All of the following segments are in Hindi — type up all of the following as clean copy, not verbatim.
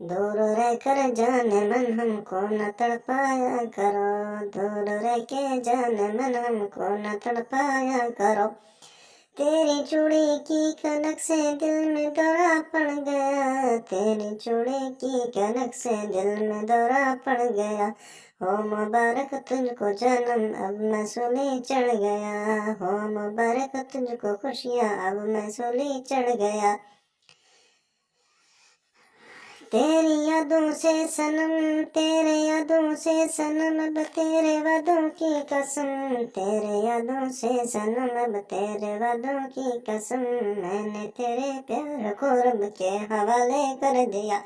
दूर रहकर जाने मन हमको न तड़पाया करो, दूर रह के जाने मन हमको न तड़पाया करो। तेरी चूड़ी की कनक से दिल में दौरा पड़ गया, तेरी चूड़ी की कनक से दिल में दौरा पड़ गया। हो मुबारक तुझको जन्म, अब मैं सूली चढ़ गया, हो मुबारक तुझको खुशियाँ, अब मैं सूली चढ़ गया। तेरी यादों से सनम, तेरे यादों से सनम, अब तेरे वादों की कसम, तेरे यादों से सनम, अब तेरे वादों की कसम। मैंने तेरे प्यार को रब के हवाले कर दिया,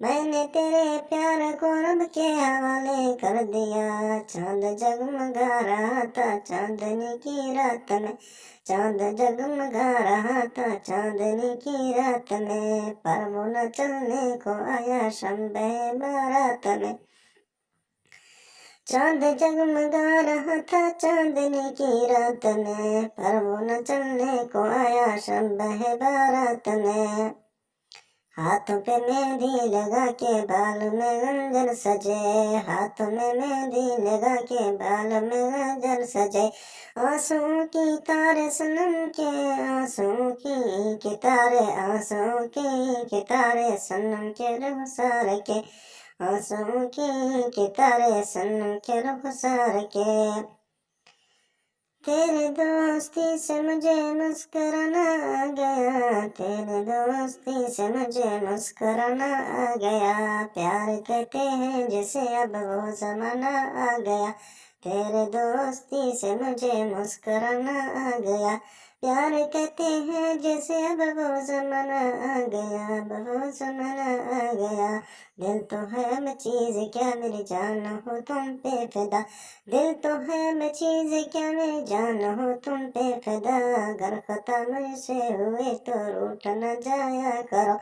मैंने तेरे प्यार को रब के हवाले कर दिया। चांद जगमगा रहा था चांदनी की रात में, चांद जगमगा रहा था चांदनी की रात में, पर वो न चलने को आया शम्बे बारात में। चांद जगमगा रहा था चांदनी की रात में, पर वो न चलने को आया शम्बे बारात में। हाथों पे मेहंदी लगा के बाल में गंजर सजे, हाथों में मेहंदी लगा के बाल में गंजर सजे। आंसुओं की तारे सनम के, आंसुओं की तारे, आंसुओं की तारे सनम के रुखसार के, आंसुओं की तारे सनम के रुखसार के। तेरे दोस्ती से मुझे मुस्कुराना आ गया, तेरे दोस्ती से मुझे मुस्कुराना आ गया। प्यार कहते हैं जिसे अब वो जमाना आ गया, तेरे दोस्ती से मुझे मुस्कुराना आ गया। प्यार कहते हैं जैसे अब वो जमाना आ गया, अब वो जमाना आ गया। दिल तो है मैं चीज क्या मेरी जान हो तुम पे फिदा, दिल तो है मैं चीज क्या मेरी जान हो तुम पे फिदा। अगर खता मुझसे हुए तो रूठ न जाया करो,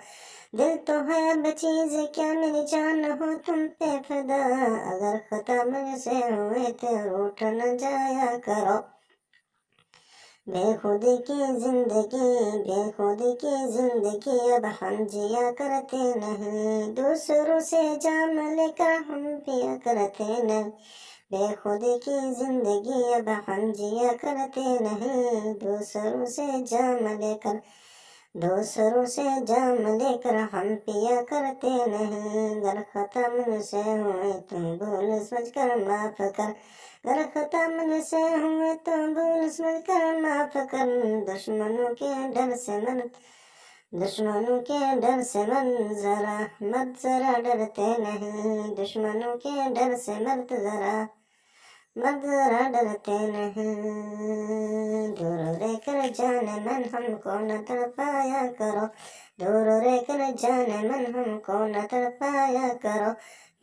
दिल तो है मैं चीज क्या मेरी जान हो तुम पे फिदा। अगर खता मुझसे हुए तो रूठ न जाया करो। बेखुदी की जिंदगी, बेखुदी की जिंदगी अब हम जिया करते नहीं, दूसरों से जाम लेकर हम पिया करते नहीं। बेखुदी की जिंदगी अब हम जिया करते नहीं, दूसरों से जाम लेकर, दूसरों से जाम लेकर हम पिया करते नहीं। अगर खता मुझसे हुए तुम भूल समझ कर माफ कर, अगर खता मुझसे हुए तो भूल समझ कर माफ कर। दुश्मनों के डर से मन, दुश्मनों के डर से मन जरा मत जरा डरते नहीं, दुश्मनों के डर से मत जरा मत जरा डरते नहीं। दूर रहकर जाने मन हमको न तड़पाया करो, दूर रहकर जाने मन हमको न तड़पाया करो।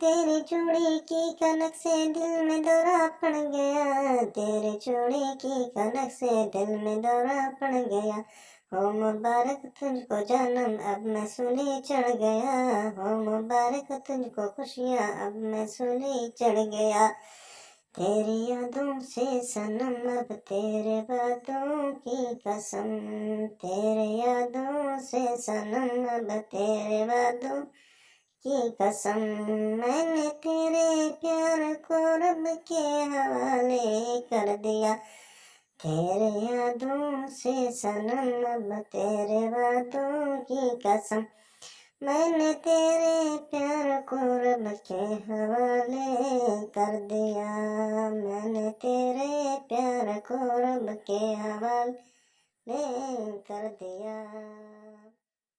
तेरी चूड़ी की कनक से दिल में दौरा पड़ गया, तेरी चूड़ी की कनक से दिल में दौरा पड़ गया। हो मुबारक तुझको जन्म, अब मैं सूली चढ़ गया, हो मुबारक तुझको खुशियाँ, अब मैं सूली चढ़ गया। तेरी यादों से सनम, अब तेरे वादों की कसम, तेरे यादों से सनम, अब तेरे वादों की कसम। मैंने तेरे प्यार को रब के हवाले कर दिया, तेरे यादों से सनम, अब तेरे वादों की कसम। मैंने तेरे प्यार को रब के हवाले कर दिया, मैंने तेरे प्यार को रब के हवाले कर दिया।